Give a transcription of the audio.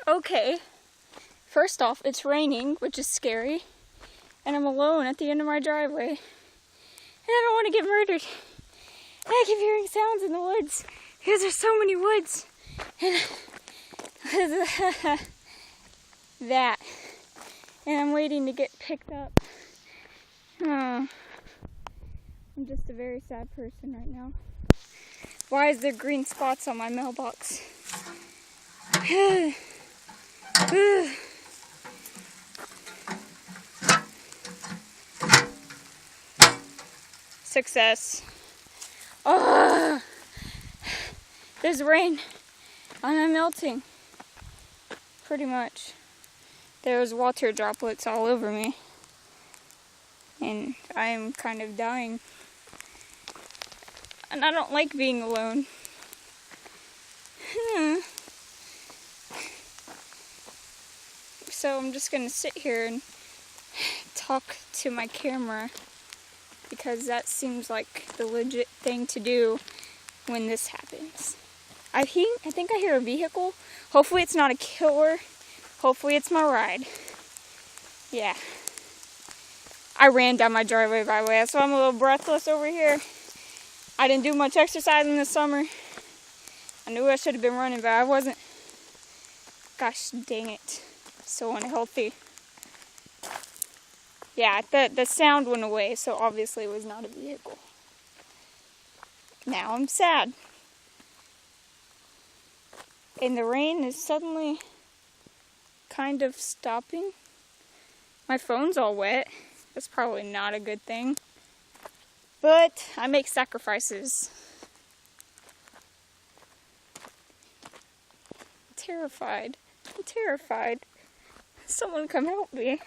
Okay, first off, it's raining, which is scary, and I'm alone at the end of my driveway, and I don't want to get murdered. And I keep hearing sounds in the woods, because there's so many woods, and that, and I'm waiting to get picked up. Oh, I'm just a very sad person right now. Why is there green spots on my mailbox? Success. Oh, there's rain and I'm melting. Pretty much. There's water droplets all over me. And I'm kind of dying. And I don't like being alone. So I'm just gonna sit here and talk to my camera because that seems like the legit thing to do when this happens. I think I hear a vehicle. Hopefully it's not a killer. Hopefully it's my ride. Yeah. I ran down my driveway, by the way, so I'm a little breathless over here. I didn't do much exercising this summer. I knew I should have been running, but I wasn't. Gosh dang it. So unhealthy. Yeah, the sound went away, so obviously it was not a vehicle. Now I'm sad. And the rain is suddenly kind of stopping. My phone's all wet. That's probably not a good thing. But I make sacrifices. I'm terrified. I'm terrified. Someone come help me.